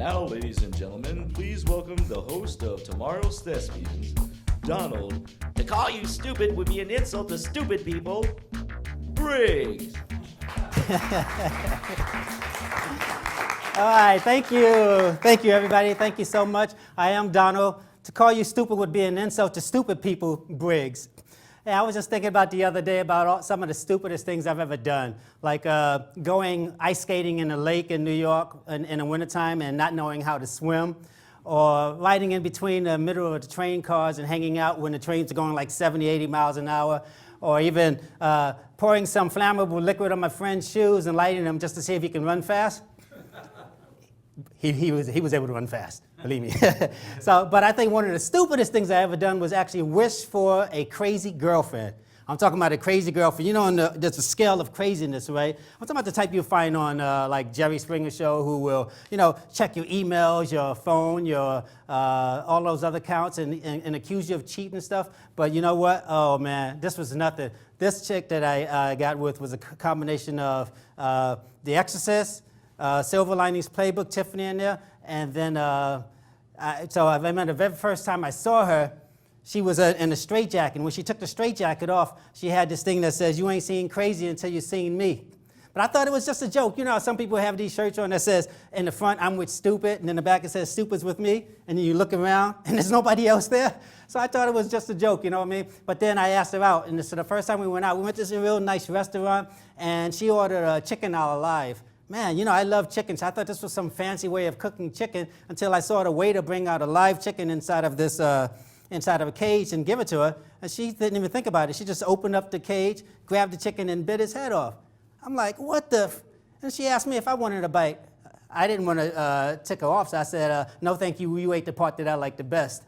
Now, ladies and gentlemen, please welcome the host of tomorrow's Thespians, Donald. To call you stupid would be an insult to stupid people, Briggs. All right, thank you. Thank you, everybody. Thank you so much. I am Donald. To call you stupid would be an insult to stupid people, Briggs. And I was just thinking about the other day about some of the stupidest things I've ever done, like going ice skating in a lake in New York in the wintertime and not knowing how to swim, or riding in between the middle of the train cars and hanging out when the trains are going like 70, 80 miles an hour, or even pouring some flammable liquid on my friend's shoes and lighting them just to see if he can run fast. He was able to run fast, believe me. But I think one of the stupidest things I ever done was actually wish for a crazy girlfriend. I'm talking about a crazy girlfriend. You know, there's a scale of craziness, right? I'm talking about the type you find on like Jerry Springer Show, who will, check your emails, your phone, your all those other accounts and accuse you of cheating and stuff. But you know what? Oh man, this was nothing. This chick that I got with was a combination of The Exorcist, Silver Linings Playbook, Tiffany in there, and then so I remember the very first time I saw her, she was in a straitjacket. And when she took the straitjacket off, she had this thing that says, "You ain't seen crazy until you seen me." But I thought it was just a joke. You know how some people have these shirts on that says, in the front, "I'm with stupid," and in the back it says, "Stupid's with me," and then you look around and there's nobody else there. So I thought it was just a joke, you know what I mean? But then I asked her out, and so the first time we went out, we went to this real nice restaurant, and she ordered a chicken a la live. Man, I love chicken, so I thought this was some fancy way of cooking chicken until I saw the waiter bring out a live chicken inside of this, inside of a cage and give it to her, and she didn't even think about it. She just opened up the cage, grabbed the chicken, and bit his head off. I'm like, what the? And she asked me if I wanted a bite. I didn't want to tick her off, so I said, no, thank you. You ate the part that I like the best.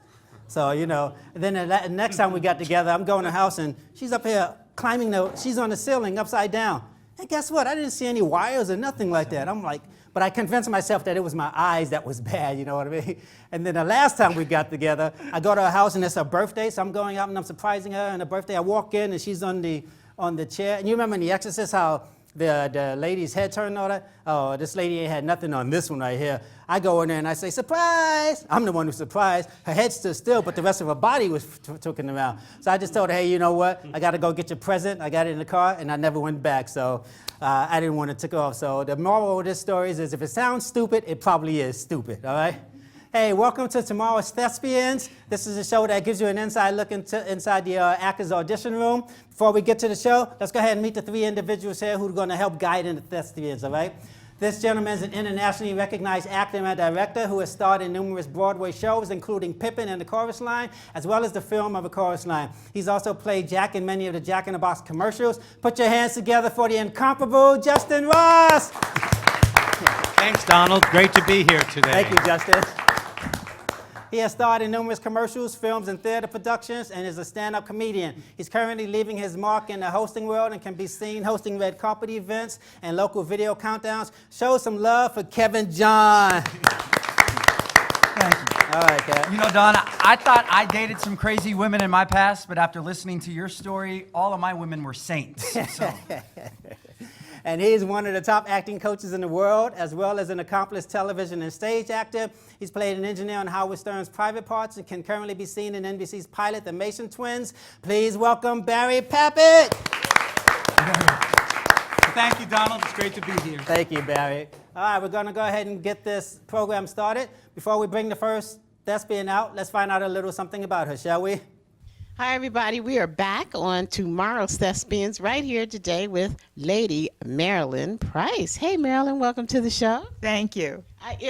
So, and then the next time we got together, I'm going to the house, and she's up here climbing she's on the ceiling upside down. And guess what? I didn't see any wires or nothing like that. I'm like, but I convinced myself that it was my eyes that was bad, you know what I mean? And then the last time we got together, I go to her house and it's her birthday, so I'm going out and I'm surprising her. And her birthday, I walk in and she's on the chair. And you remember in The Exorcist how the lady's head turned on her? Oh, this lady ain't had nothing on this one right here. I go in there and I say, "Surprise!" I'm the one who's surprised. Her head stood still, but the rest of her body was talking around. So I just told her, "Hey, you know what? I got to go get your present." I got it in the car, and I never went back. So I didn't want to tick off. So the moral of this story is if it sounds stupid, it probably is stupid, all right? Hey, welcome to tomorrow's Thespians. This is a show that gives you an inside look inside the actor's audition room. Before we get to the show, let's go ahead and meet the three individuals here who are going to help guide in the Thespians, all right? This gentleman is an internationally recognized actor and director who has starred in numerous Broadway shows, including Pippin and the Chorus Line, as well as the film of a Chorus Line. He's also played Jack in many of the Jack in the Box commercials. Put your hands together for the incomparable Justin Ross. Thanks, Donald. Great to be here today. Thank you, Justin. He has starred in numerous commercials, films, and theater productions, and is a stand-up comedian. He's currently leaving his mark in the hosting world and can be seen hosting red carpet events and local video countdowns. Show some love for Kevin John. Thank you. All right, Kev. You know, Don, I thought I dated some crazy women in my past, but after listening to your story, all of my women were saints. So. And he's one of the top acting coaches in the world, as well as an accomplished television and stage actor. He's played an engineer on Howard Stern's Private Parts and can currently be seen in NBC's pilot, The Mason Twins. Please welcome Barry Papick. Thank you, Donald. It's great to be here. Thank you, Barry. All right, we're going to go ahead and get this program started. Before we bring the first thespian out, let's find out a little something about her, shall we? Hi, everybody. We are back on tomorrow's Thespians right here today with Lady Marilyn Price. Hey, Marilyn, welcome to the show. Thank you.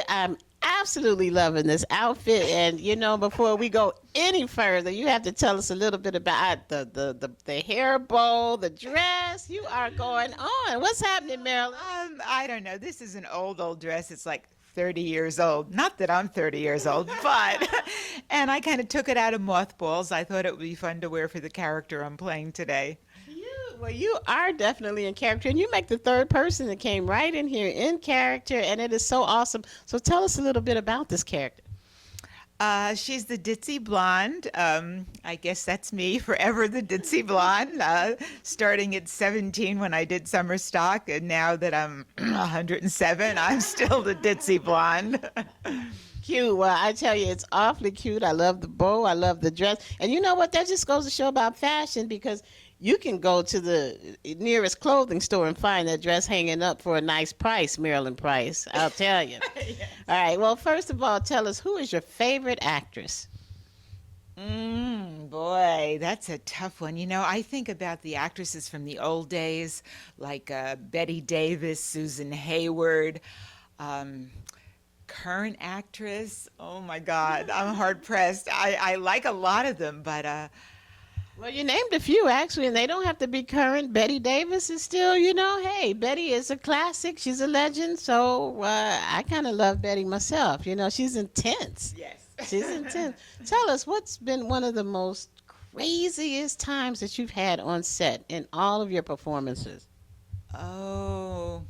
I'm absolutely loving this outfit. And, before we go any further, you have to tell us a little bit about the hair bow, the dress. You are going on. What's happening, Marilyn? I don't know. This is an old dress. It's like 30 years old. Not that I'm 30 years old, but, and I kind of took it out of mothballs. I thought it would be fun to wear for the character I'm playing today. Well, you are definitely in character, and you make the third person that came right in here in character, and it is so awesome. So tell us a little bit about this character. She's the ditzy blonde. I guess that's me, forever the ditzy blonde. Starting at 17 when I did summer stock, and now that I'm 107, I'm still the ditzy blonde. Cute. Well, I tell you, it's awfully cute. I love the bow. I love the dress. And you know what? That just goes to show about fashion, because you can go to the nearest clothing store and find that dress hanging up for a nice price, Marilyn Price. I'll tell you. Yes. All right. Well, first of all, tell us, who is your favorite actress? Boy, that's a tough one. You know, I think about the actresses from the old days, like Betty Davis, Susan Hayward. Current actress, oh my God, I'm hard pressed. I like a lot of them, but Well, you named a few, actually, and they don't have to be current. Betty Davis is still, you know, hey, Betty is a classic. She's a legend. So I kind of love Betty myself. You know, she's intense. yes. She's intense. Tell us, what's been one of the most craziest times that you've had on set in all of your performances? Oh,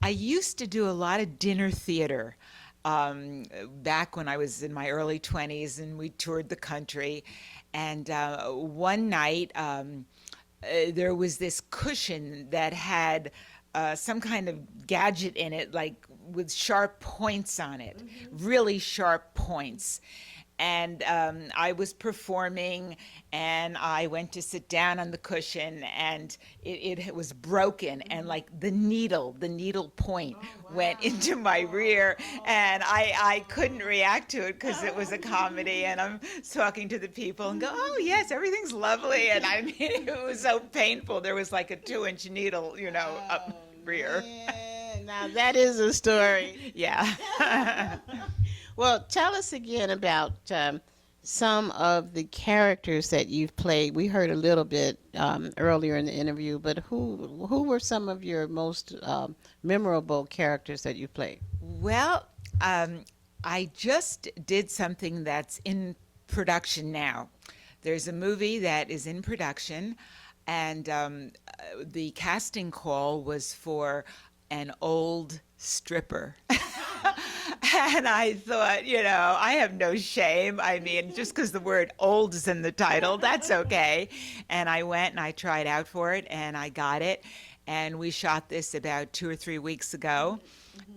I used to do a lot of dinner theater back when I was in my early 20s, and we toured the country. And one night, there was this cushion that had some kind of gadget in it, like with sharp points on it, really sharp points. And I was performing, and I went to sit down on the cushion, and it was broken, and like the needle point went into my rear, and I couldn't react to it because it was a comedy, and I'm talking to the people and go, oh yes, everything's lovely, and I mean, it was so painful. There was like a 2-inch needle, you know, up rear. Yeah, now that is a story. Yeah. Well, tell us again about some of the characters that you've played. We heard a little bit earlier in the interview, but who were some of your most memorable characters that you played? Well, I just did something that's in production now. There's a movie that is in production, and the casting call was for an old stripper. And I thought, you know, I have no shame. I mean, just because the word old is in the title, that's okay. And I went and I tried out for it, and I got it. And we shot this about 2 or 3 weeks ago.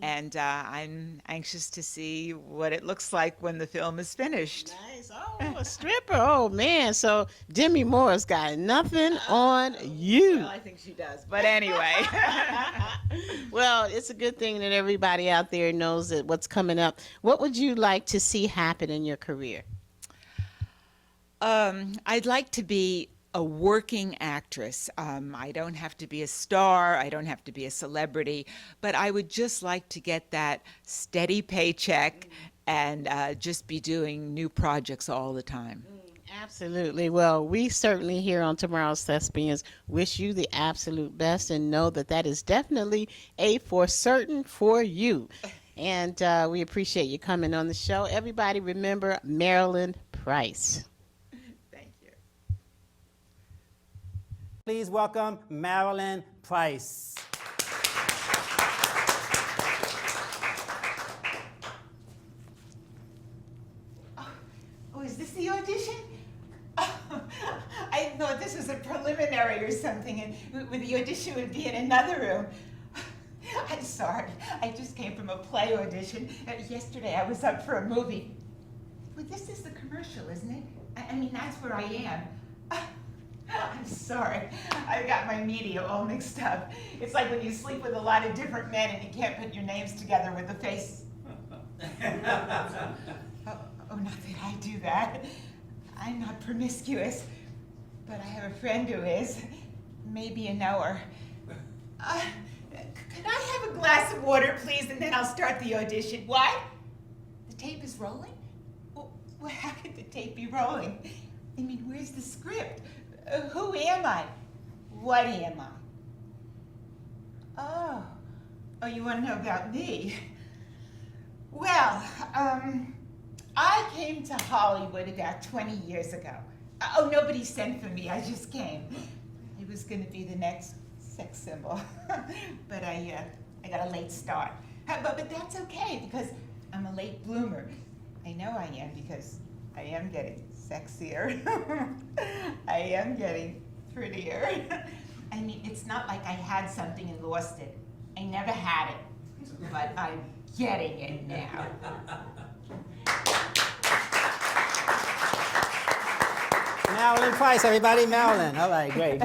And I'm anxious to see what it looks like when the film is finished. Nice. Oh, a stripper. Oh, man. So Demi Moore's got nothing on you. Well, I think she does. But anyway. Well, it's a good thing that everybody out there knows that what's coming up. What would you like to see happen in your career? I'd like to be a working actress. I don't have to be a star. I don't have to be a celebrity. But I would just like to get that steady paycheck and just be doing new projects all the time. Absolutely. Well, we certainly here on Tomorrow's Thespians wish you the absolute best and know that that is definitely a for certain for you. And we appreciate you coming on the show. Everybody remember Marilyn Price. Thank you. Please welcome Marilyn Price. Oh, is this the audition? I thought this was a preliminary or something, and the audition would be in another room. I'm sorry. I just came from a play audition. Yesterday I was up for a movie. Well, this is the commercial, isn't it? I mean, that's where I am. I'm sorry. I got my media all mixed up. It's like when you sleep with a lot of different men and you can't put your names together with the face. Oh, not that I do that. I'm not promiscuous, but I have a friend who is. Maybe you know her. Could I have a glass of water, please, and then I'll start the audition? What? The tape is rolling? Well, how could the tape be rolling? I mean, where's the script? Who am I? What am I? Oh, you want to know about me? Well, I came to Hollywood about 20 years ago. Oh, nobody sent for me. I just came. It was going to be the next sex symbol, but I got a late start. But that's okay because I'm a late bloomer. I know I am because I am getting sexier. I am getting prettier. I mean, it's not like I had something and lost it. I never had it, but I'm getting it now. Marilyn Price, everybody. Marilyn. All right, great.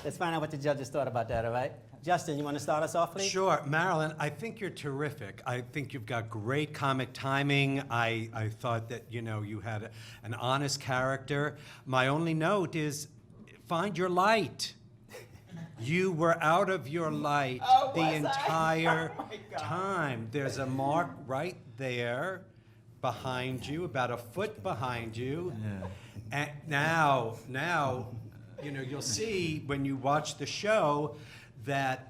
Let's find out what the judges thought about that, all right? Justin, you want to start us off, please? Sure. Marilyn, I think you're terrific. I think you've got great comic timing. I thought that, you had an honest character. My only note is find your light. You were out of your light the entire time. There's a mark right there behind you, about a foot behind you. Yeah. And now, you'll see when you watch the show that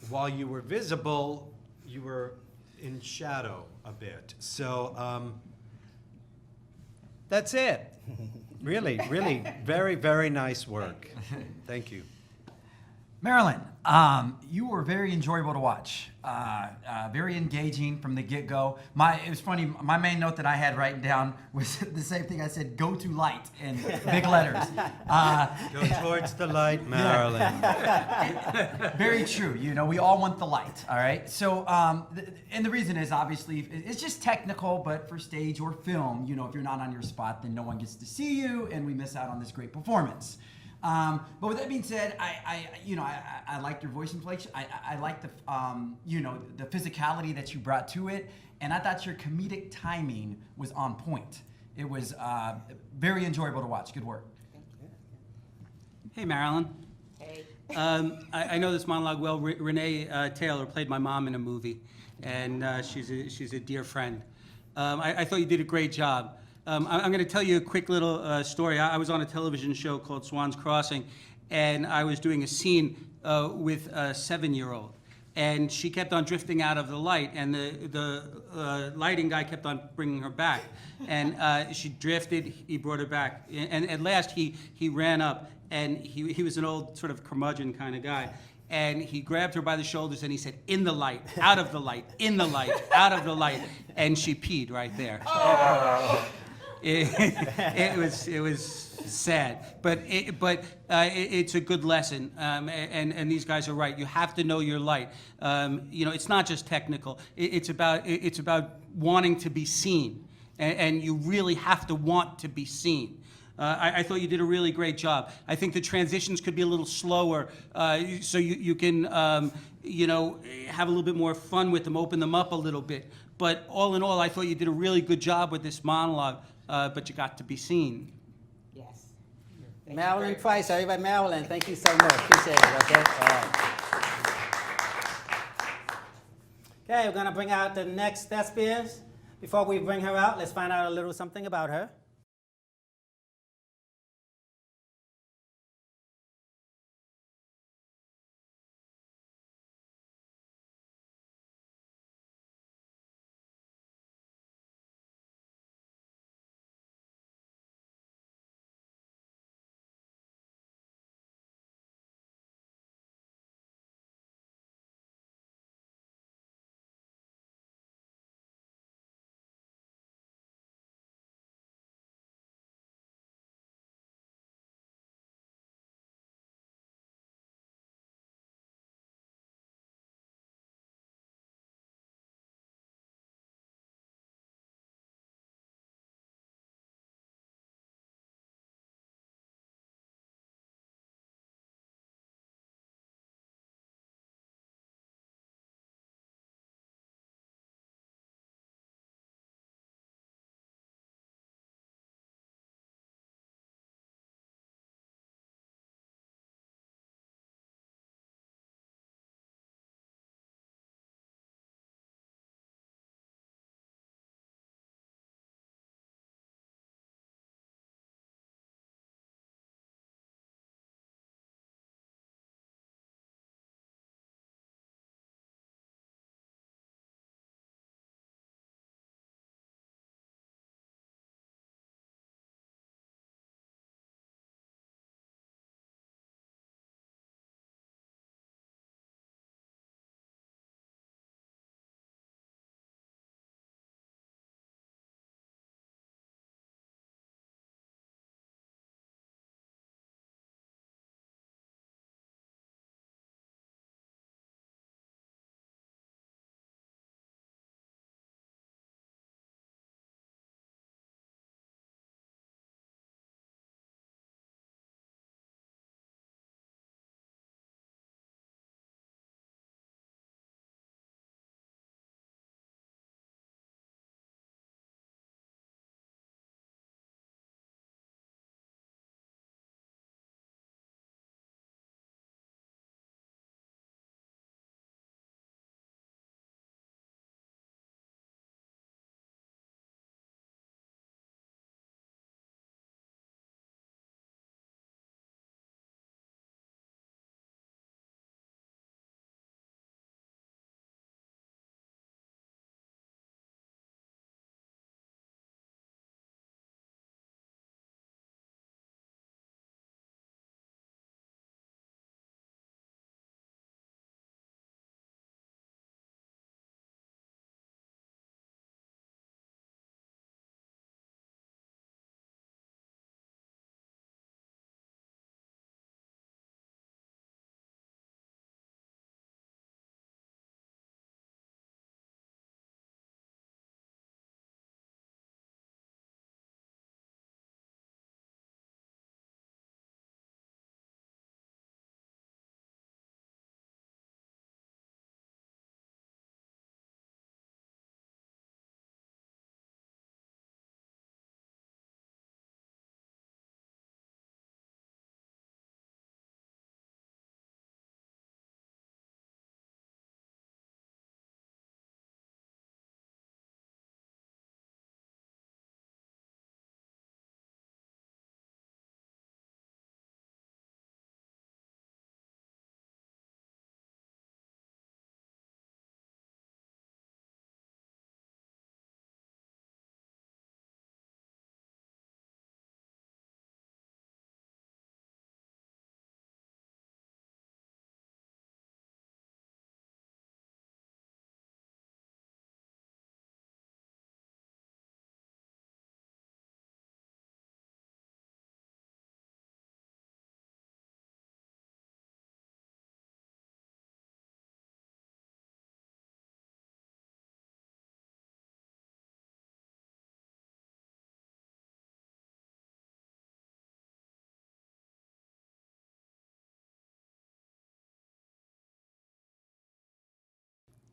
while you were visible, you were in shadow a bit. So that's it. Really, very, very nice work. Thank you. Marilyn, you were very enjoyable to watch. Very engaging from the get-go. It was funny, my main note that I had written down was the same thing. I said, go to light in big letters. Go towards the light, Marilyn. Very true. We all want the light, all right? So, and the reason is obviously, it's just technical, but for stage or film, if you're not on your spot, then no one gets to see you, and we miss out on this great performance. But with that being said, I liked your voice inflection. I liked the the physicality that you brought to it, and I thought your comedic timing was on point. It was very enjoyable to watch. Good work. Hey, Marilyn. Hey. I know this monologue well. Renee Taylor played my mom in a movie, and she's a dear friend. I thought you did a great job. I'm going to tell you a quick little story. I was on a television show called Swan's Crossing, and I was doing a scene with a 7-year-old. And she kept on drifting out of the light, and the lighting guy kept on bringing her back. And she drifted, he brought her back. And at last, he ran up, and he was an old sort of curmudgeon kind of guy. And he grabbed her by the shoulders, and he said, in the light, out of the light, in the light, out of the light. And she peed right there. Oh. It was sad, but it's a good lesson, and these guys are right. You have to know your light. It's not just technical. It's about wanting to be seen, and you really have to want to be seen. I thought you did a really great job. I think the transitions could be a little slower, so you can have a little bit more fun with them, open them up a little bit. But all in all, I thought you did a really good job with this monologue. But you got to be seen. Yes. Marilyn Price, everybody. Marilyn, thank you so much. Appreciate it, okay? All right. Okay, we're going to bring out the next Thespians. Before we bring her out, let's find out a little something about her.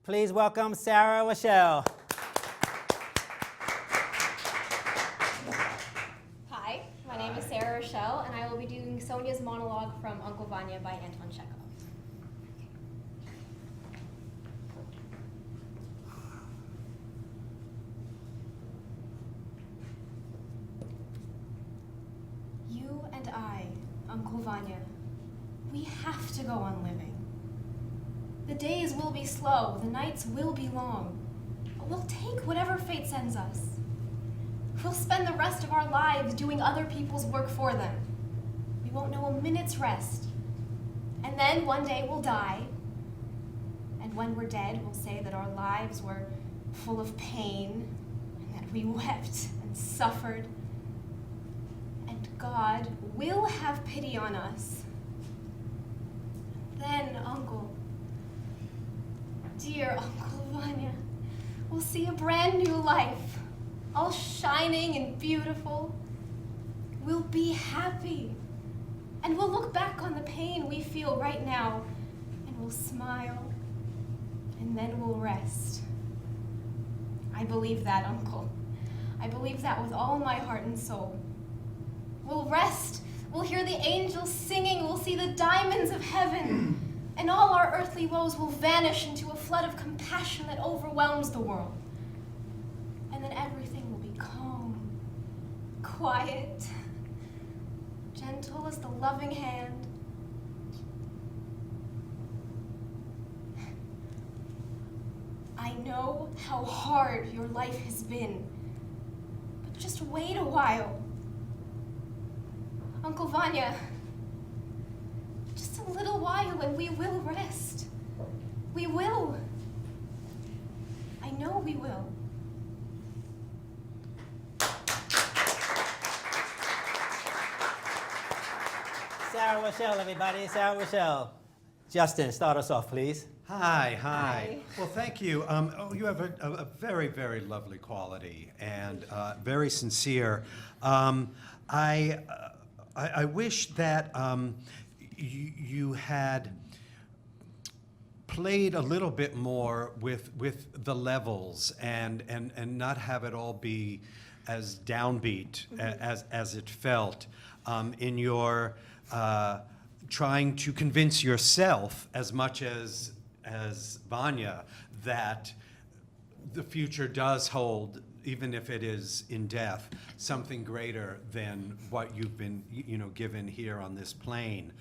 Please welcome Sarah Rochelle. Hi, my name is Sarah Rochelle, and I will be doing Sonia's monologue from Uncle Vanya by Anton Chekhov. You and I, Uncle Vanya, we have to go on living. The days will be slow, the nights will be long, but we'll take whatever fate sends us. We'll spend the rest of our lives doing other people's work for them. We won't know a minute's rest. And then one day we'll die. And when we're dead, we'll say that our lives were full of pain, and that we wept and suffered. And God will have pity on us. Then, Uncle, dear Uncle Vanya, we'll see a brand new life, all shining and beautiful. We'll be happy, and we'll look back on the pain we feel right now, and we'll smile, and then we'll rest. I believe that, Uncle. I believe that with all my heart and soul. We'll rest, we'll hear the angels singing, we'll see the diamonds of heaven, and all our earthly woes will vanish into a flood of compassion that overwhelms the world. And then everything will be calm, quiet, gentle as the loving hand. I know how hard your life has been, but just wait a while. Uncle Vanya, just a little while and we will rest. We will. I know we will. Sarah Rochelle, everybody. Sarah Rochelle. Justin, start us off, please. Hi. Hi. Well, thank you. You have a very, very lovely quality and very sincere. I wish that you had played a little bit more with the levels and not have it all be as downbeat as it felt in your trying to convince yourself as much as Vanya that the future does hold, even if it is in death, something greater than what you've been, given here on this plane.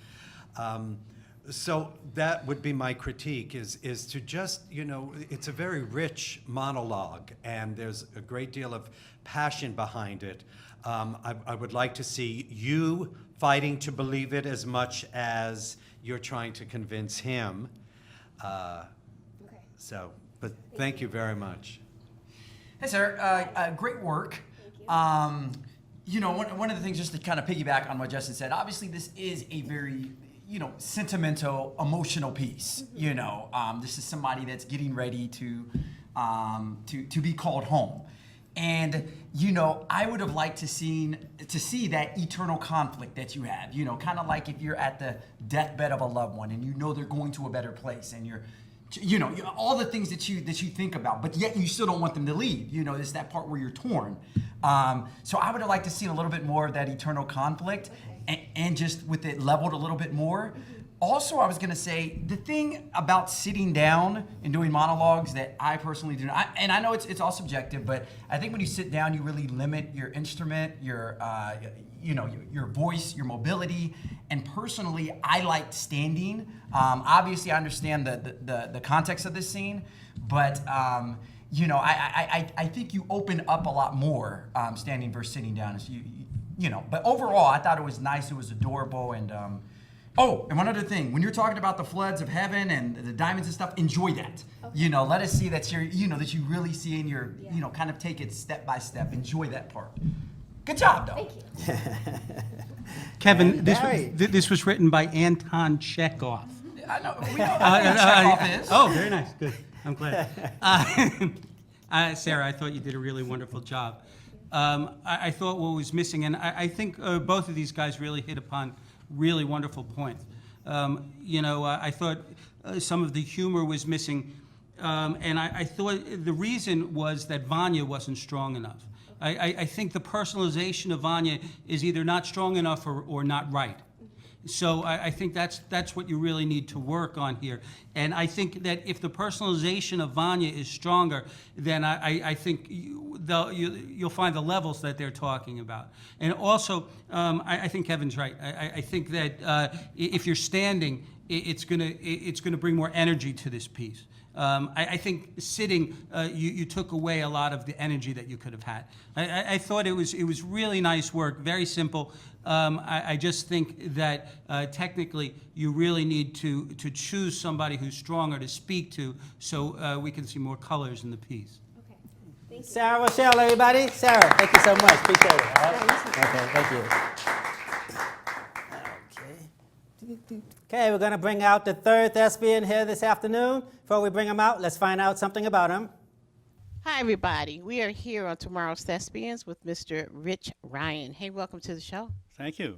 So that would be my critique, is to just, it's a very rich monologue, and there's a great deal of passion behind it. I would like to see you fighting to believe it as much as you're trying to convince him. Okay. So, but thank you very much. Hey, sir. Great work. Thank you. One of the things, just to kind of piggyback on what Justin said, obviously this is a very, sentimental, emotional piece. This is somebody that's getting ready to be called home. And, I would have liked to see that eternal conflict that you have, kind of like if you're at the deathbed of a loved one and they're going to a better place, and you're all the things that you think about, but yet you still don't want them to leave. It's that part where you're torn. So I would have liked to see a little bit more of that eternal conflict, and just with it leveled a little bit more. Also, I was going to say, the thing about sitting down and doing monologues that I personally do not, and I know it's all subjective, but I think when you sit down, you really limit your instrument, your voice, your mobility. And personally, I liked standing. Obviously, I understand the context of this scene, but I think you open up a lot more standing versus sitting down. But overall, I thought it was nice. It was adorable, and and one other thing, when you're talking about the floods of heaven and the diamonds and stuff, enjoy that. Okay. Let us see that that you really see in your, kind of take it step by step. Enjoy that part. Good job, though. Thank you. Kevin, Barry. this was written by Anton Chekhov. I know. We know what Chekhov is. Oh, very nice. Good. I'm glad. Sarah, I thought you did a really wonderful job. I thought what was missing, and I think both of these guys really hit upon really wonderful points. I thought some of the humor was missing. And I thought the reason was that Vanya wasn't strong enough. I think the personalization of Vanya is either not strong enough or not right. So I think that's what you really need to work on here. And I think that if the personalization of Vanya is stronger, then I think you'll find the levels that they're talking about. And also, I think Kevin's right. I think that if you're standing, it's gonna bring more energy to this piece. I think sitting, you took away a lot of the energy that you could have had. I thought it was really nice work, very simple. I just think that technically you really need to choose somebody who's stronger to speak to, so we can see more colors in the piece. Okay. Thank you. Sarah Rochelle, everybody. Sarah, thank you so much. Appreciate it. All right? Okay, thank you. Okay, we're going to bring out the third thespian here this afternoon. Before we bring him out, let's find out something about him. Hi, everybody. We are here on Tomorrow's Thespians with Mr. Rich Ryan. Hey, welcome to the show. Thank you.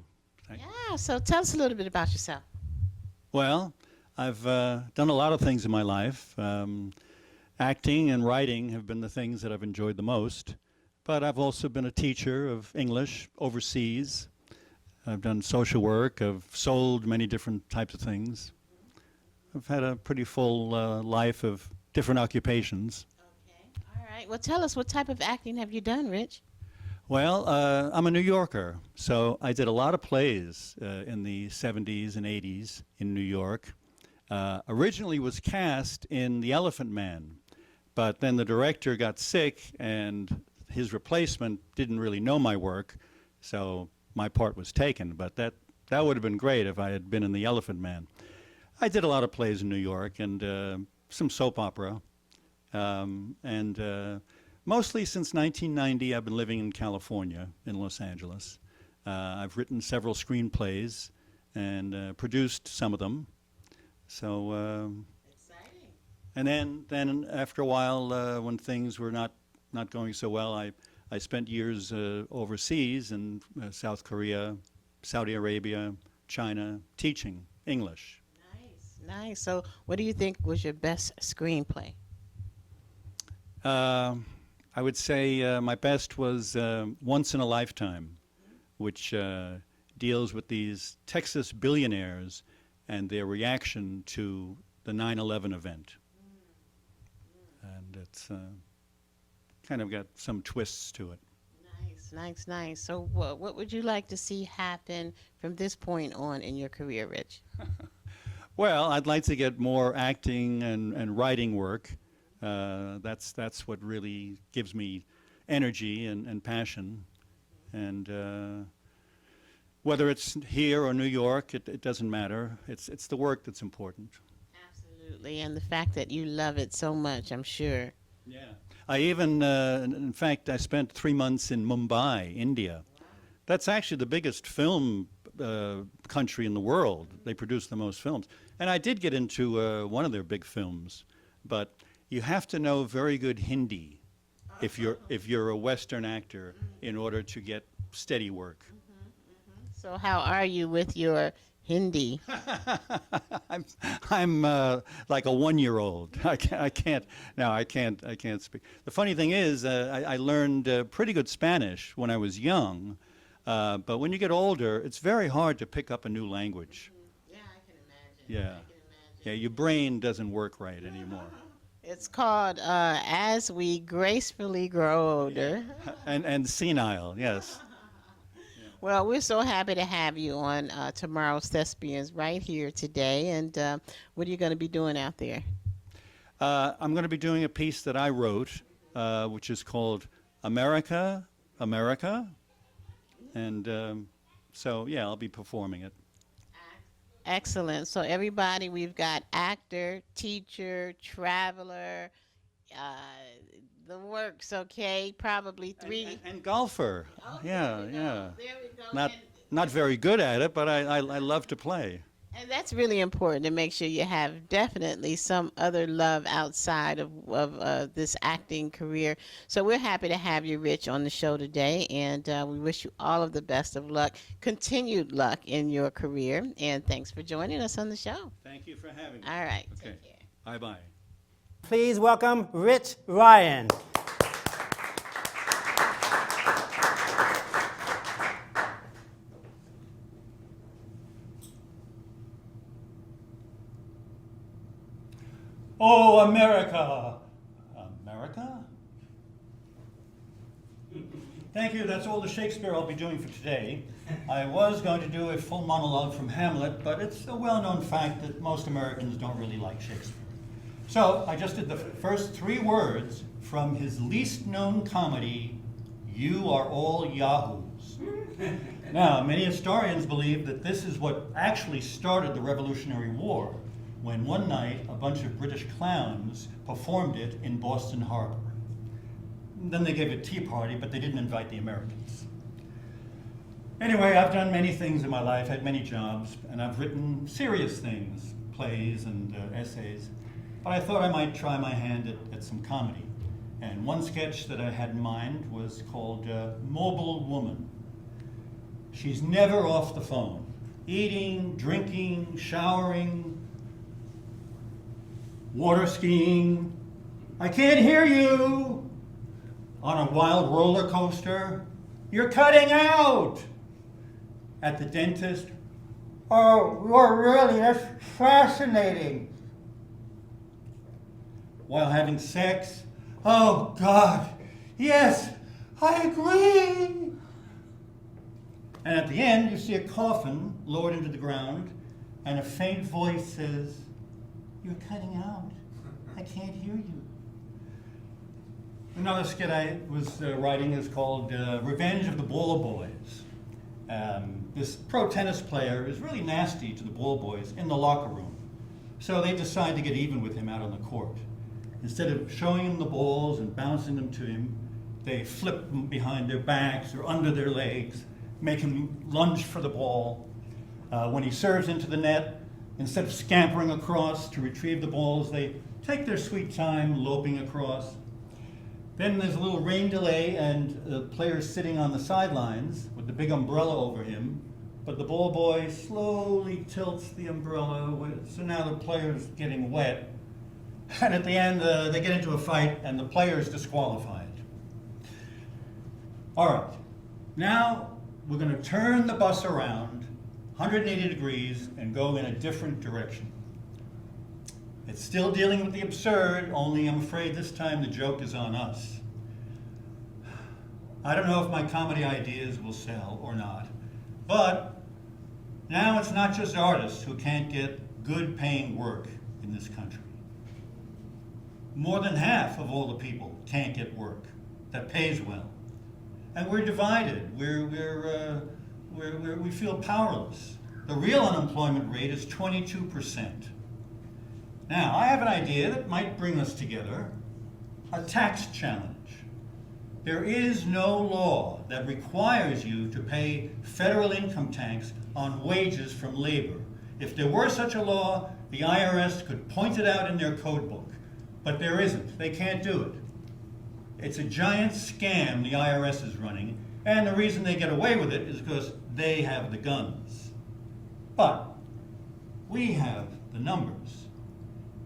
Yeah, so tell us a little bit about yourself. Well, I've done a lot of things in my life. Acting and writing have been the things that I've enjoyed the most. But I've also been a teacher of English overseas. I've done social work. I've sold many different types of things. I've had a pretty full life of different occupations. Okay. All right. Well, tell us, what type of acting have you done, Rich? Well, I'm a New Yorker, so I did a lot of plays in the 70s and 80s in New York. Originally was cast in The Elephant Man, but then the director got sick and his replacement didn't really know my work, so my part was taken. But that would have been great if I had been in The Elephant Man. I did a lot of plays in New York and some soap opera, and mostly since 1990, I've been living in California, in Los Angeles. I've written several screenplays and produced some of them. So, Exciting. and then after a while, when things were not going so well, I spent years overseas in South Korea, Saudi Arabia, China, teaching English. Nice, nice. So what do you think was your best screenplay? I would say my best was Once in a Lifetime, which deals with these Texas billionaires and their reaction to the 9/11 event. And it's kind of got some twists to it. Nice, nice, nice. So what would you like to see happen from this point on in your career, Rich? Well, I'd like to get more acting and writing work. That's what really gives me energy and passion. And whether it's here or New York, it doesn't matter. It's the work that's important. Absolutely, and the fact that you love it so much, I'm sure. Yeah. I even, in fact, I spent 3 months in Mumbai, India. That's actually the biggest film country in the world. They produce the most films. And I did get into one of their big films, but you have to know very good Hindi if you're a Western actor in order to get steady work. So how are you with your Hindi? I'm like a 1-year-old. I can't speak. The funny thing is, I learned pretty good Spanish when I was young, but when you get older, it's very hard to pick up a new language. Yeah, I can imagine. Yeah, yeah, your brain doesn't work right anymore. It's called As We Gracefully Grow Older. And senile, yes. Well, we're so happy to have you on Tomorrow's Thespians right here today. And what are you going to be doing out there? I'm going to be doing a piece that I wrote, which is called America, America. And so, yeah, I'll be performing it. Excellent. So everybody, we've got actor, teacher, traveler, the works, okay? Probably three. And golfer. Okay, Yeah, there we go. yeah. There we go. Not very good at it, but I love to play. And that's really important to make sure you have definitely some other love outside of this acting career. So we're happy to have you, Rich, on the show today, and we wish you all of the best of luck, continued luck in your career, and thanks for joining us on the show. Thank you for having me. All right. Okay. Take care. Bye-bye. Please welcome Rich Ryan. Oh, America! America? Thank you, that's all the Shakespeare I'll be doing for today. I was going to do a full monologue from Hamlet, but it's a well-known fact that most Americans don't really like Shakespeare. So I just did the first 3 words from his least known comedy, You Are All Yahoos. Now, many historians believe that this is what actually started the Revolutionary War, when one night a bunch of British clowns performed it in Boston Harbor. Then they gave a tea party, but they didn't invite the Americans. Anyway, I've done many things in my life, had many jobs, and I've written serious things, plays and essays, but I thought I might try my hand at some comedy. And one sketch that I had in mind was called Mobile Woman. She's never off the phone, eating, drinking, showering, water skiing. I can't hear you. On a wild roller coaster. You're cutting out. At the dentist. Oh, that's fascinating. While having sex. Oh, God. Yes, I agree. And at the end, you see a coffin lowered into the ground, and a faint voice says, You're cutting out. I can't hear you. Another skit I was writing is called Revenge of the Ball Boys. This pro tennis player is really nasty to the ball boys in the locker room. So they decide to get even with him out on the court. Instead of showing him the balls and bouncing them to him, they flip them behind their backs or under their legs, make him lunge for the ball. When he serves into the net, instead of scampering across to retrieve the balls, they take their sweet time loping across. Then there's a little rain delay and the player's sitting on the sidelines with the big umbrella over him, but the ball boy slowly tilts the umbrella, so now the player's getting wet. And at the end, they get into a fight and the player's disqualified. All right, now we're going to turn the bus around 180 degrees and go in a different direction. It's still dealing with the absurd, only I'm afraid this time the joke is on us. I don't know if my comedy ideas will sell or not, but now it's not just artists who can't get good paying work in this country. More than half of all the people can't get work that pays well. And we're divided, we feel powerless. The real unemployment rate is 22%. Now, I have an idea that might bring us together, a tax challenge. There is no law that requires you to pay federal income tax on wages from labor. If there were such a law, the IRS could point it out in their code book, but there isn't. They can't do it. It's a giant scam the IRS is running, and the reason they get away with it is because they have the guns. But we have the numbers.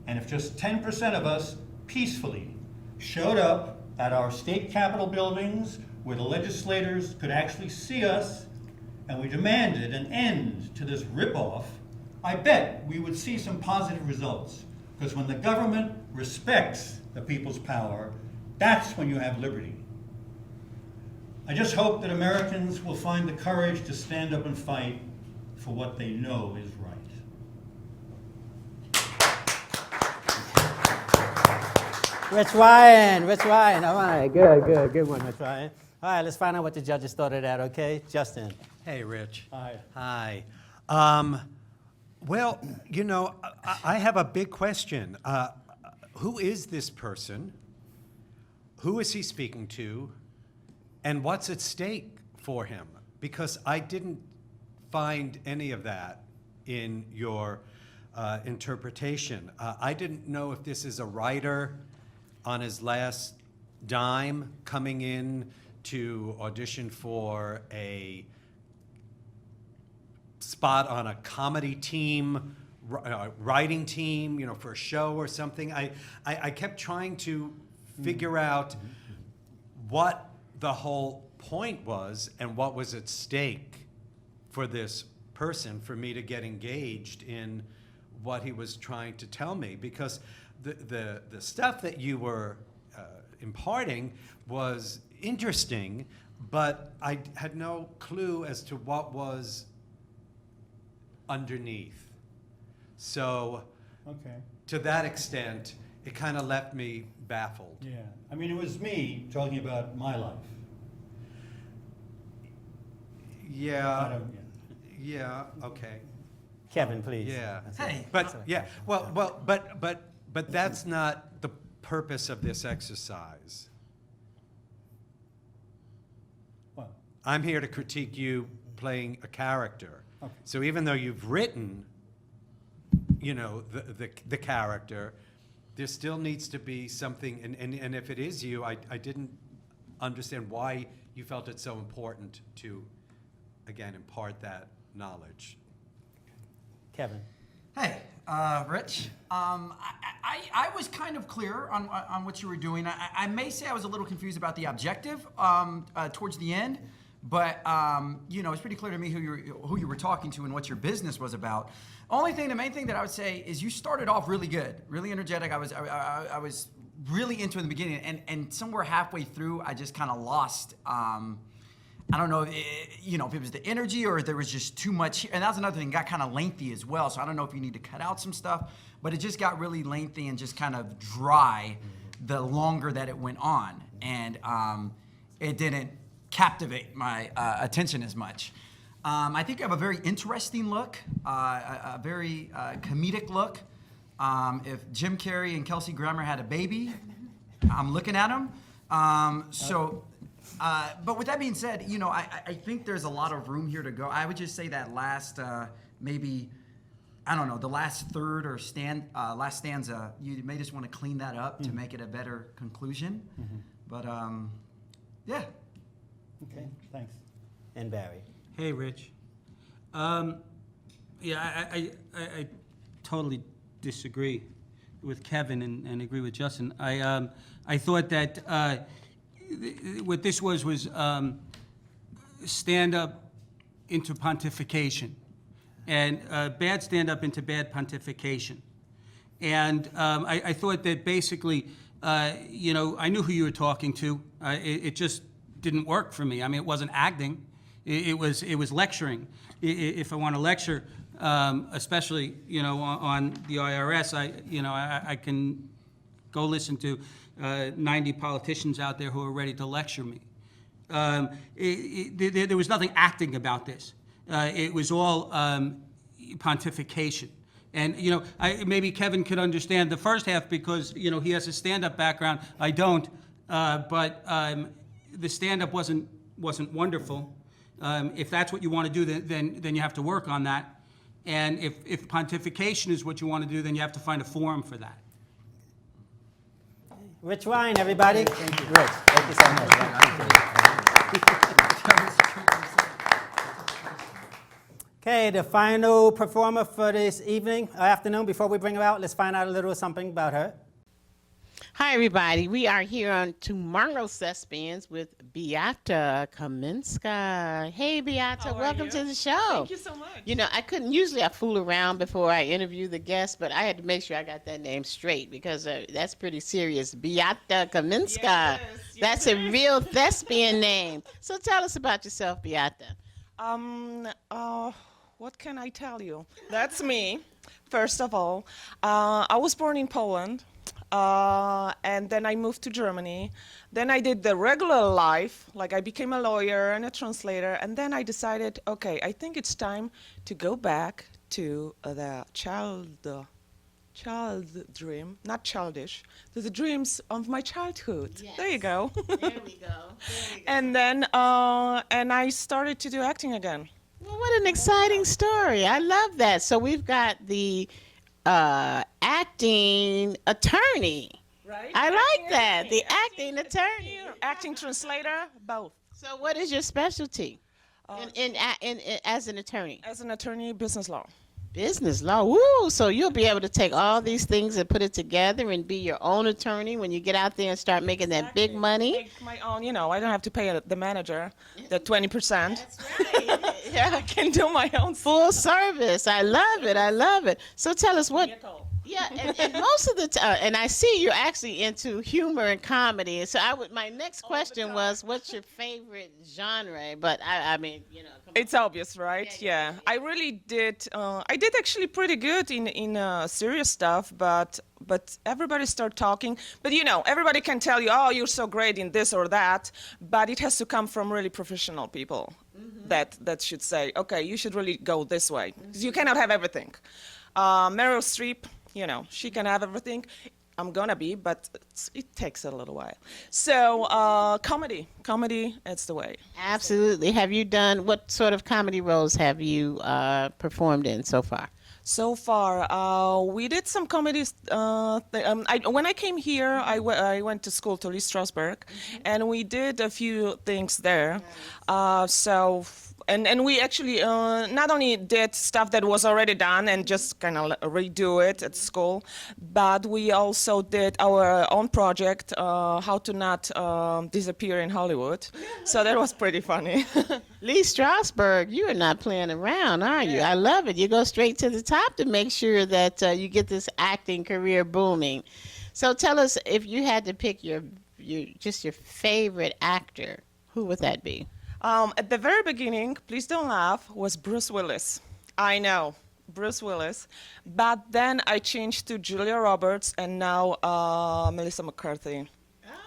And if just 10% of us peacefully showed up at our state capitol buildings where the legislators could actually see us, and we demanded an end to this ripoff, I bet we would see some positive results. Because when the government respects the people's power, that's when you have liberty. I just hope that Americans will find the courage to stand up and fight for what they know is right. Rich Ryan. All right, good one, Rich Ryan. All right, let's find out what the judges thought of that, okay? Justin. Hey, Rich. Hi. Hi. Well, you know, I have a big question. Who is this person? Who is he speaking to? And what's at stake for him? Because I didn't find any of that in your interpretation. I didn't know if this is a writer on his last dime coming in to audition for a spot on a comedy team, writing team, you know, for a show or something. I kept trying to figure out what the whole point was and what was at stake for this person, for me to get engaged in what he was trying to tell me, because the stuff that you were imparting was interesting, but I had no clue as to what was underneath. So Okay. to that extent, it kind of left me baffled. Yeah. I mean, it was me talking about my life. Yeah, yeah, okay. Kevin, please. Yeah. Hey. But yeah, but that's not the purpose of this exercise. What? I'm here to critique you playing a character. Okay. So even though you've written, you know, the character, there still needs to be something, and if it is you, I didn't understand why you felt it so important to, again, impart that knowledge. Kevin. Hey, Rich. I was kind of clear on what you were doing. I may say I was a little confused about the objective towards the end, but you know, it's pretty clear to me who you were talking to and what your business was about. The main thing that I would say is you started off really good, really energetic. I was really into it in the beginning, and somewhere halfway through, I just kind of lost. I don't know, if it was the energy or if there was just too much. And that's another thing, it got kind of lengthy as well. So I don't know if you need to cut out some stuff, but it just got really lengthy and just kind of dry the longer that it went on. And it didn't captivate my attention as much. I think you have a very interesting look, a very comedic look. If Jim Carrey and Kelsey Grammer had a baby, I'm looking at them. But with that being said, you know, I think there's a lot of room here to go. I would just say that last, maybe, I don't know, the last third or last stanza, you may just want to clean that up to make it a better conclusion. But, yeah. Okay, thanks. And Barry. Hey, Rich. Yeah, I totally disagree with Kevin and agree with Justin. I thought that what this was stand-up into pontification, and bad stand-up into bad pontification. And I thought that basically, you know, I knew who you were talking to. It just didn't work for me. I mean, it wasn't acting. It was lecturing. If I want to lecture, especially, you know, on the IRS, I can go listen to 90 politicians out there who are ready to lecture me. There was nothing acting about this. It was all pontification. And, you know, maybe Kevin could understand the first half because, you know, he has a stand-up background. I don't. But the stand-up wasn't wonderful. If that's what you want to do, then you have to work on that. And if pontification is what you want to do, then you have to find a forum for that. Rich Ryan, everybody. Thank you. Rich, thank you so much. Okay, the final performer for this evening, afternoon, before we bring her out, let's find out a little something about her. Hi, everybody. We are here on tomorrow's Thespians with Beata Kaminska. Hey, Beata, welcome to the show. Thank you so much. You know, usually I fool around before I interview the guests, but I had to make sure I got that name straight because that's pretty serious. Beata Kaminska. Yes, That's a real thespian name. So tell us about yourself, Beata. What can I tell you? That's me. First of all, I was born in Poland. And then I moved to Germany. Then I did the regular life, like I became a lawyer and a translator, and then I decided, okay, I think it's time to go back to the child dream, not childish, to the dreams of my childhood. Yes. There you go. There we go. And then, and I started to do acting again. Well, what an exciting story. I love that. So we've got the acting attorney. Right? I like that. The acting attorney. Acting translator, both. So what is your specialty as an attorney? As an attorney, business law. Business law. Woo! So you'll be able to take all these things and put it together and be your own attorney when you get out there and start making that big money. Make my own, I don't have to pay the manager the 20%. That's right. Yeah. I can do my own Full service. I love it. I love it. So tell us what. Yeah, and most of the time, and I see you're actually into humor and comedy. And so my next question was, what's your favorite genre? But I mean, come on. It's obvious, right? Yeah. I really did. I did actually pretty good in serious stuff, but everybody started talking. But everybody can tell you, oh, you're so great in this or that, but it has to come from really professional people that should say, okay, you should really go this way, because you cannot have everything. Meryl Streep, she can have everything. I'm gonna be, but it takes a little while. So comedy, it's the way. Absolutely. What sort of comedy roles have you performed in so far? So far, we did some comedies. When I came here, I went to school to Lee Strasberg, and we did a few things there. And we actually not only did stuff that was already done and just kind of redo it at school, but we also did our own project, How to Not Disappear in Hollywood. So that was pretty funny. Lee Strasberg, you are not playing around, are you? I love it. You go straight to the top to make sure that you get this acting career booming. So tell us, if you had to pick your favorite actor, who would that be? At the very beginning, please don't laugh, was Bruce Willis. I know, Bruce Willis. But then I changed to Julia Roberts, and now Melissa McCarthy.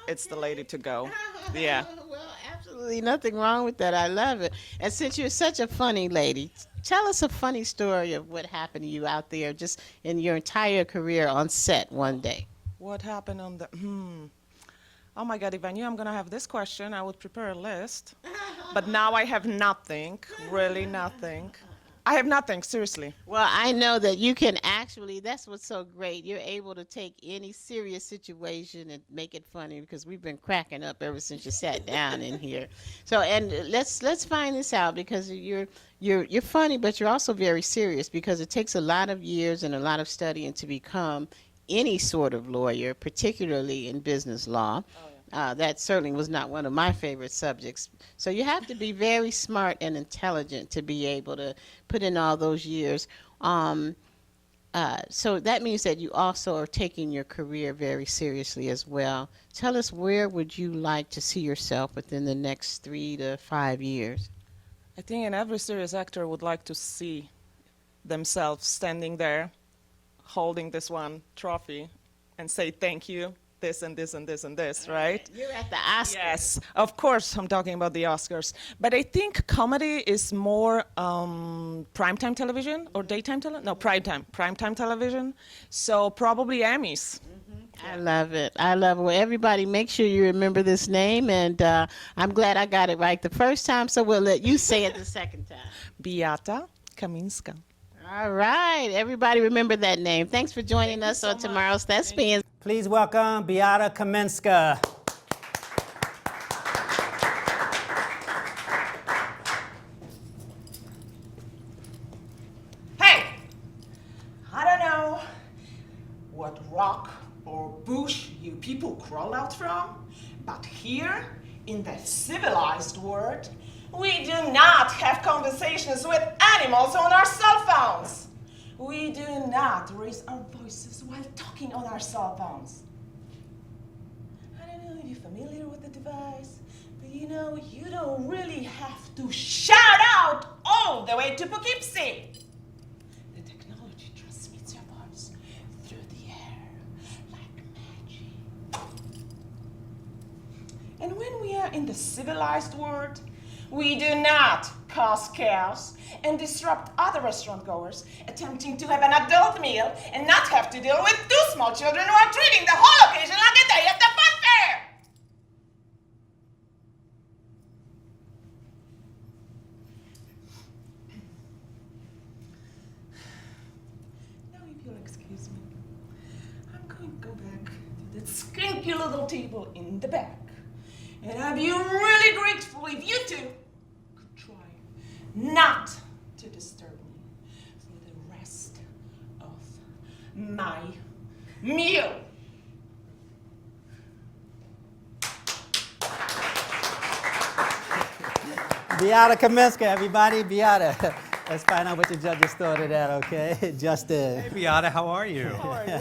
It's the lady to go. Yeah. Well, absolutely nothing wrong with that. I love it. And since you're such a funny lady, tell us a funny story of what happened to you out there just in your entire career on set one day. What happened on the... Oh my God, if I knew I'm going to have this question, I would prepare a list. But now I have nothing, really nothing. I have nothing, seriously. Well, I know that you can actually, that's what's so great. You're able to take any serious situation and make it funny, because we've been cracking up ever since you sat down in here. So, and let's find this out, because you're funny, but you're also very serious, because it takes a lot of years and a lot of studying to become any sort of lawyer, particularly in business law. That certainly was not one of my favorite subjects. So you have to be very smart and intelligent to be able to put in all those years. So that means that you also are taking your career very seriously as well. Tell us, where would you like to see yourself within the next 3 to 5 years? I think every serious actor would like to see themselves standing there, holding this one trophy, and say thank you, this and this and this and this, right? You're at the Oscars. Yes, of course I'm talking about the Oscars. But I think comedy is more primetime television or daytime television? No, primetime television. So probably Emmys. I love it. I love it. Well, everybody, make sure you remember this name, and I'm glad I got it right the first time, so we'll let you say it the second time. Beata Kaminska. All right. Everybody remember that name. Thanks for joining us on tomorrow's Thespians. Please welcome Beata Kaminska. Hey! I don't know what rock or bush you people crawl out from, but here in the civilized world, we do not have conversations with animals on our cell phones. We do not raise our voices while talking on our cell phones. I don't know if you're familiar with the device, but you don't really have to shout out all the way to Poughkeepsie. The technology transmits your voice through the air like magic. And when we are in the civilized world, we do not cause chaos and disrupt other restaurant goers attempting to have an adult meal and not have to deal with 2 small children who are treating the whole occasion like a day at the fun fair. Now, if you'll excuse me, I'm going to go back to that skinky little table in the back. And I'd be really grateful if you two could try not to disturb me for the rest my meal. Beata Kaminska, everybody. Beata. Let's find out what the judges thought of that, okay? Justin. Hey, Beata, how are you? How are you?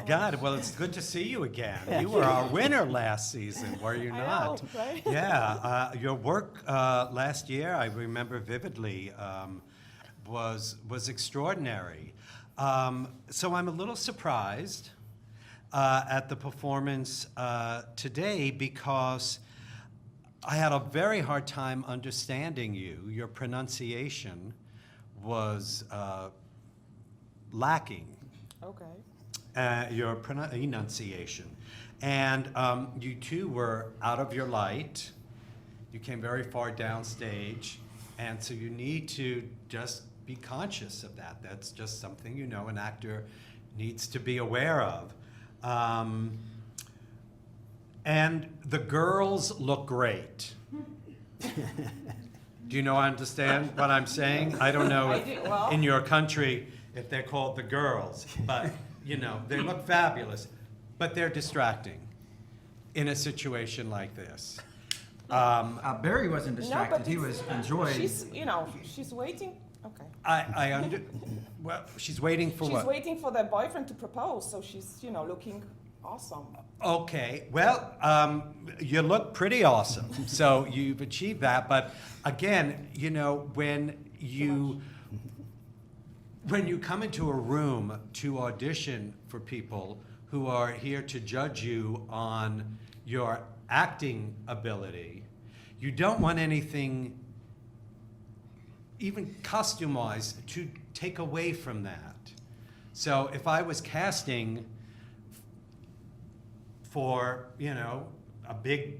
God, well, it's good to see you again. You were our winner last season, were you not? know, right? Yeah, your work last year, I remember vividly, was extraordinary. So I'm a little surprised at the performance today because I had a very hard time understanding you. Your pronunciation was lacking. Okay. Your enunciation. And you too were out of your light. You came very far downstage. And so you need to just be conscious of that. That's just something, you know, an actor needs to be aware of. And the girls look great. Do you know, understand what I'm saying? I don't know if in your country if they're called the girls, but you know, they look fabulous, but they're distracting in a situation like this. Barry wasn't distracted. but He was enjoying. She's, she's waiting. Okay. Well, she's waiting for She's what? waiting for their boyfriend to propose, so she's, looking awesome. Okay, well, you look pretty awesome, so you've achieved that. But again, when you come into a room to audition for people who are here to judge you on your acting ability, you don't want anything, even costume-wise, to take away from that. So if I was casting for, a big,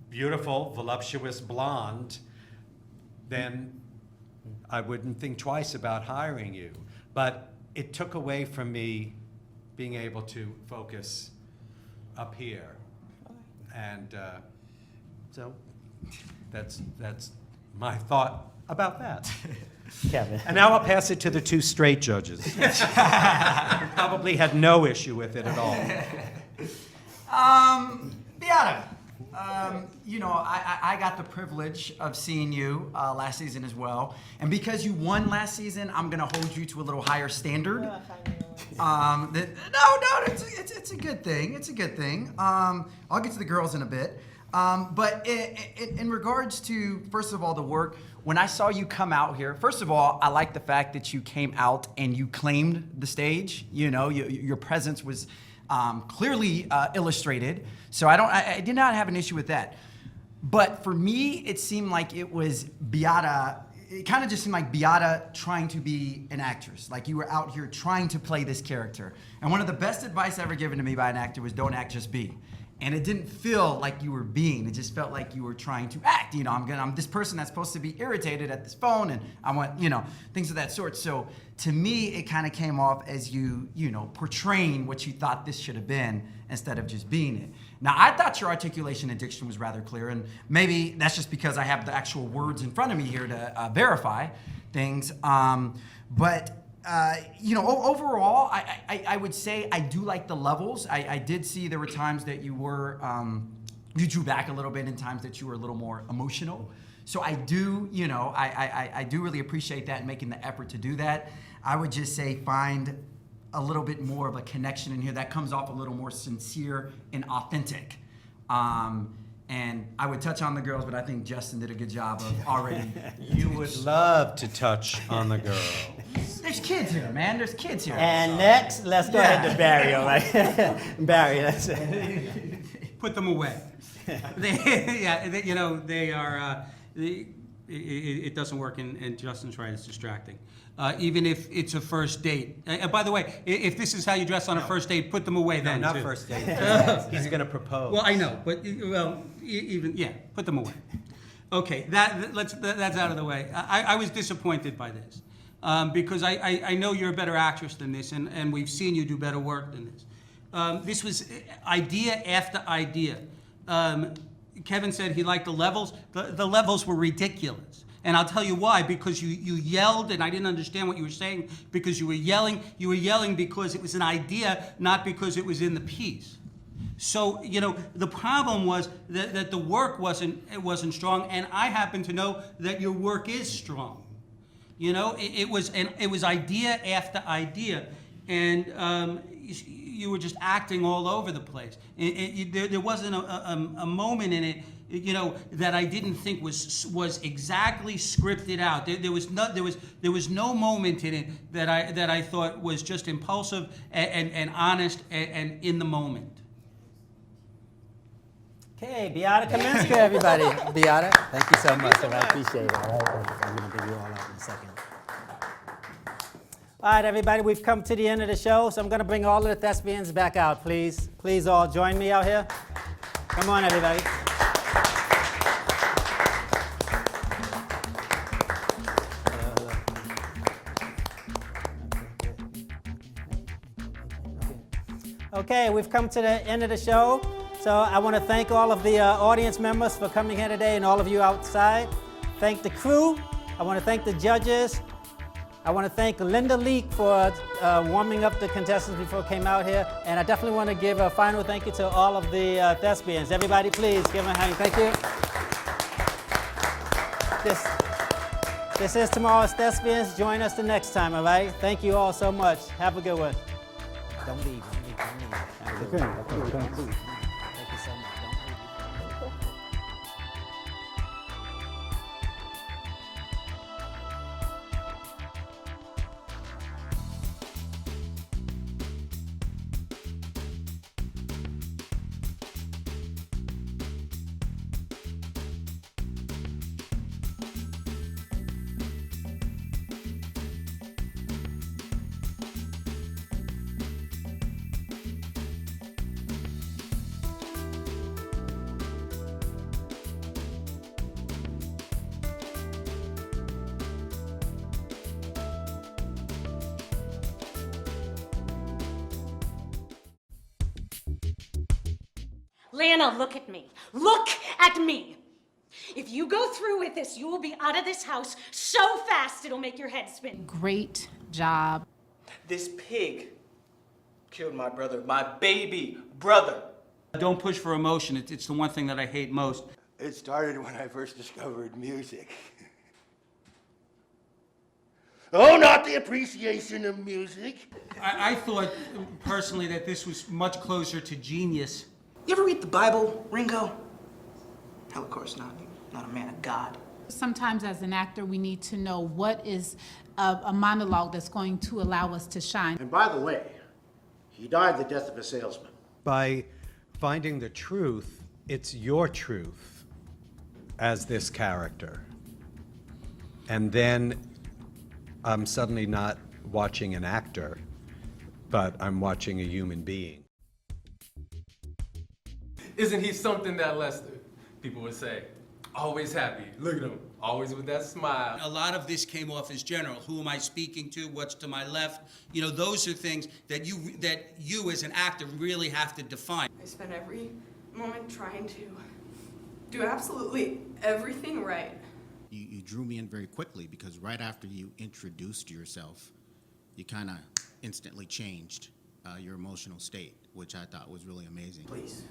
beautiful, voluptuous blonde, then I wouldn't think twice about hiring you. But it took away from me being able to focus up here. And so that's my thought about that. Kevin. And now I'll pass it to the two straight judges. Who probably had no issue with it at all. Beata, I got the privilege of seeing you last season as well. And because you won last season, I'm going to hold you to a little higher standard. No, it's a good thing. It's a good thing. I'll get to the girls in a bit. But in regards to, first of all, the work, when I saw you come out here, first of all, I like the fact that you came out and you claimed the stage. Your presence was clearly illustrated. So I did not have an issue with that. But for me, it seemed like it was Beata. It kind of just seemed like Beata trying to be an actress. Like you were out here trying to play this character. And one of the best advice ever given to me by an actor was don't act, just be. And it didn't feel like you were being. It just felt like you were trying to act. I'm this person that's supposed to be irritated at this phone, and I want, things of that sort. So to me, it kind of came off as you, portraying what you thought this should have been instead of just being it. Now, I thought your articulation and diction was rather clear, and maybe that's just because I have the actual words in front of me here to verify things. Overall, I would say I do like the levels. I did see there were times that you were, you drew back a little bit, and times that you were a little more emotional. So I do, I do really appreciate that and making the effort to do that. I would just say find a little bit more of a connection in here that comes off a little more sincere and authentic. And I would touch on the girls, but I think Justin did a good job of already. You would love to touch on the girl. There's kids here, man. There's kids here. And next, let's go ahead to Barry, all right? Barry, that's it. Put them away. They are. It doesn't work, and Justin's right. It's distracting. Even if it's a first date. And by the way, if this is how you dress on a first date, put them away then. No, not too. first date. He's going to propose. Well, I know, but put them away. Okay, that's out of the way. I was disappointed by this because I know you're a better actress than this, and we've seen you do better work than this. This was idea after idea. Kevin said he liked the levels. The levels were ridiculous. And I'll tell you why, because you yelled and I didn't understand what you were saying because you were yelling. You were yelling because it was an idea, not because it was in the piece. So, you know, the problem was that the work wasn't strong, and I happen to know that your work is strong. You know, it was idea after idea, and you were just acting all over the place. There wasn't a moment in it, you know, that I didn't think was exactly scripted out. There was no moment in it that I thought was just impulsive and honest and in the moment. Okay, Beata Kaminska, everybody. Beata, thank you so much. I appreciate it. All right, I'm going to bring you all out in a second. All right, everybody, we've come to the end of the show, so I'm going to bring all of the thespians back out, please. Please all join me out here. Come on, everybody. Okay, we've come to the end of the show. So I want to thank all of the audience members for coming here today and all of you outside. Thank the crew. I want to thank the judges. I want to thank Linda Leak for warming up the contestants before it came out here. And I definitely want to give a final thank you to all of the thespians. Everybody, please give them a hand. Thank you. This is Tomorrow's Thespians. Join us the next time, all right? Thank you all so much. Have a good one. Don't leave. Don't leave. Don't leave. Thank you so much. Don't leave. Lana, look at me. Look at me. If you go through with this, you will be out of this house so fast it'll make your head spin. Great job. This pig killed my brother, my baby brother. Don't push for emotion. It's the one thing that I hate most. It started when I first discovered music. Oh, not the appreciation of music. I thought personally that this was much closer to genius. You ever read the Bible, Ringo? Hell, of course not. You're not a man of God. Sometimes as an actor, we need to know what is a monologue that's going to allow us to shine. And by the way, he died the death of a salesman. By finding the truth, it's your truth as this character. And then I'm suddenly not watching an actor, but I'm watching a human being. Isn't he something, that Lester? People would say, always happy. Look at him, always with that smile. A lot of this came off as general. Who am I speaking to? What's to my left? You know, those are things that you as an actor really have to define. I spent every moment trying to do absolutely everything right. You drew me in very quickly because right after you introduced yourself, you kind of instantly changed your emotional state, which I thought was really amazing. Please,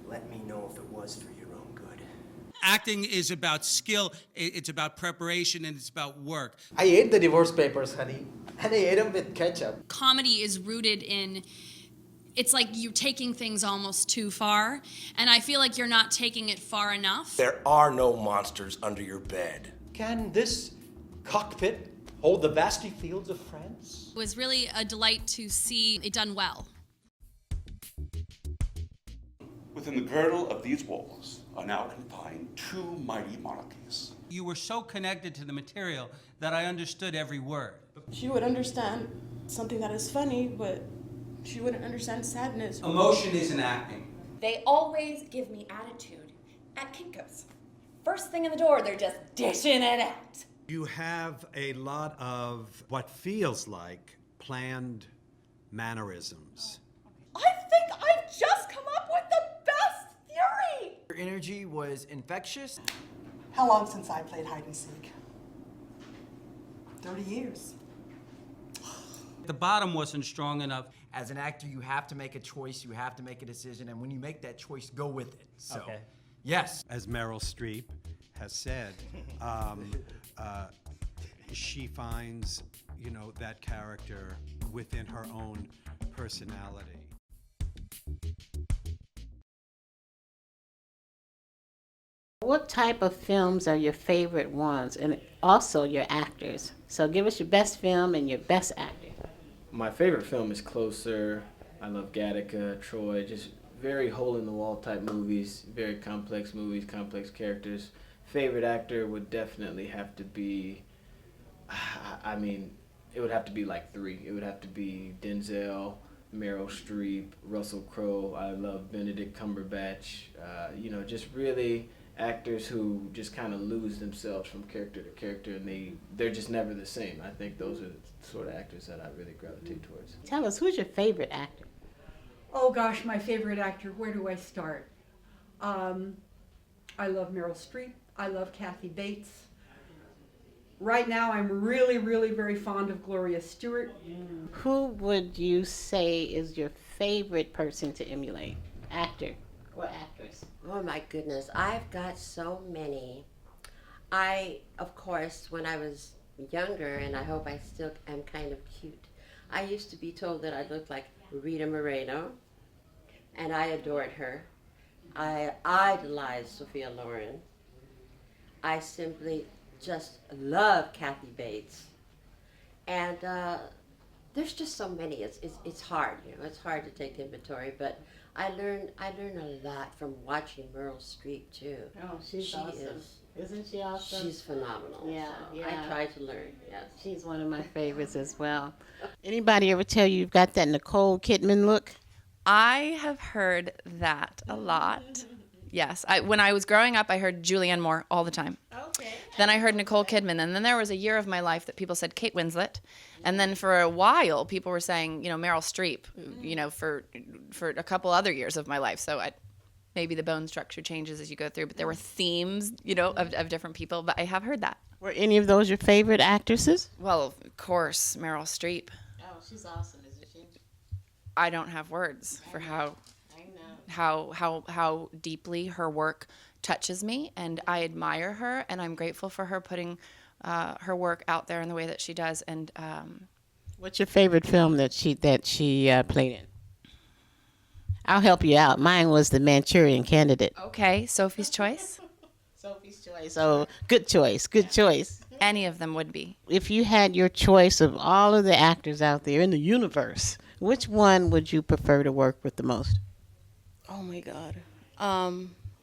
let me know if it was for your own good. Acting is about skill, it's about preparation, and it's about work. I ate the divorce papers, honey, and I ate them with ketchup. Comedy is rooted in, it's like you're taking things almost too far, and I feel like you're not taking it far enough. There are no monsters under your bed. Can this cockpit hold the vasty fields of France? It was really a delight to see it done well. Within the girdle of these walls are now confined two mighty monarchies. You were so connected to the material that I understood every word. She would understand something that is funny, but she wouldn't understand sadness. Emotion isn't acting. They always give me attitude at Kinko's. First thing in the door, they're just dishing it out. You have a lot of what feels like planned mannerisms. I think I've just come up with the best theory. Your energy was infectious. How long since I played hide and seek? 30 years. The bottom wasn't strong enough. As an actor, you have to make a choice, you have to make a decision, and when you make that choice, go with it. So, yes. As Meryl Streep has said, she finds, that character within her own personality. What type of films are your favorite ones, and also your actors? So give us your best film and your best actor. My favorite film is Closer. I love Gattaca, Troy, just very hole-in-the-wall type movies, very complex movies, complex characters. Favorite actor would definitely have to be, it would have to be like three. It would have to be Denzel, Meryl Streep, Russell Crowe. I love Benedict Cumberbatch. Just really actors who just kind of lose themselves from character to character, and they're just never the same. I think those are the sort of actors that I really gravitate towards. Tell us, who's your favorite actor? Oh gosh, my favorite actor, where do I start? I love Meryl Streep. I love Kathy Bates. Right now, I'm really, really very fond of Gloria Stewart. Who would you say is your favorite person to emulate? Actor or actress? Oh my goodness, I've got so many. Of course, when I was younger, and I hope I still am kind of cute, I used to be told that I looked like Rita Moreno, and I adored her. I idolized Sophia Loren. I simply just love Kathy Bates. And there's just so many. It's hard, it's hard to take inventory, but I learn a lot from watching Meryl Streep too. Oh, she's awesome. Isn't she awesome? She's phenomenal. Yeah, so yeah. I try to learn, yes. She's one of my favorites as well. Anybody ever tell you you've got that Nicole Kidman look? I have heard that a lot. Yes. When I was growing up, I heard Julianne Moore all the time. Okay. Then I heard Nicole Kidman. And then there was a year of my life that people said Kate Winslet. And then for a while, people were saying, Meryl Streep, for a couple other years of my life. So maybe the bone structure changes as you go through. But there were themes, of different people. But I have heard that. Were any of those your favorite actresses? Well, of course, Meryl Streep. Oh, she's awesome, isn't she? I don't have words for how deeply her work touches me, and I admire her, and I'm grateful for her putting her work out there in the way that she does. And what's your favorite film that she played in? I'll help you out. Mine was The Manchurian Candidate. Okay, Sophie's Choice. Sophie's Choice. Oh, good choice. Good choice. Any of them would be. If you had your choice of all of the actors out there in the universe, which one would you prefer to work with the most? Oh my God.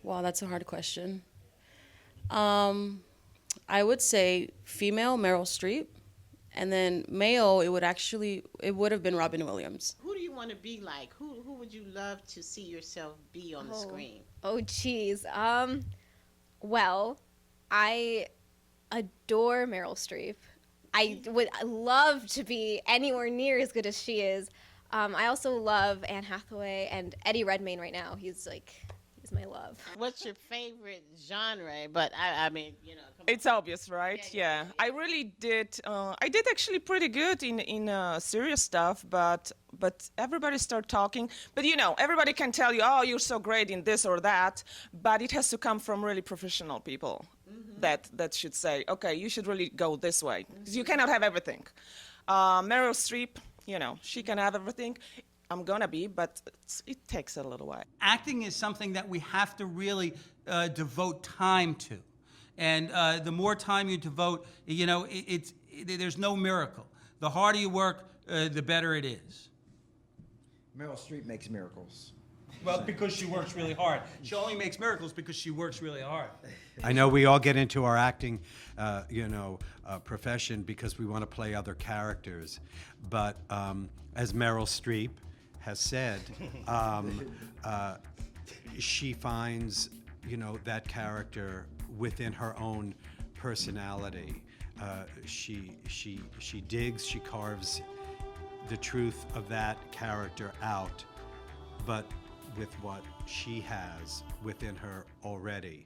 Wow, that's a hard question. I would say female Meryl Streep, and then male it would have been Robin Williams. Who do you want to be like? Who would you love to see yourself be on the screen? Oh geez. Well, I adore Meryl Streep. I would love to be anywhere near as good as she is. I also love Anne Hathaway and Eddie Redmayne right now. He's my love. What's your favorite genre? But I mean, It's obvious, right? Yeah. I really did. I did actually pretty good in serious stuff, but everybody started talking. But everybody can tell you, oh, you're so great in this or that, but it has to come from really professional people that should say, okay, you should really go this way, because you cannot have everything. Meryl Streep, she can have everything. I'm gonna be, but it takes a little while. Acting is something that we have to really devote time to. And the more time you devote, there's no miracle. The harder you work, the better it is. Meryl Streep makes miracles. Well, because she works really hard. She only makes miracles because she works really hard. I know we all get into our acting, profession because we want to play other characters. But as Meryl Streep has said, she finds, that character within her own personality. She digs, she carves the truth of that character out, but with what she has within her already.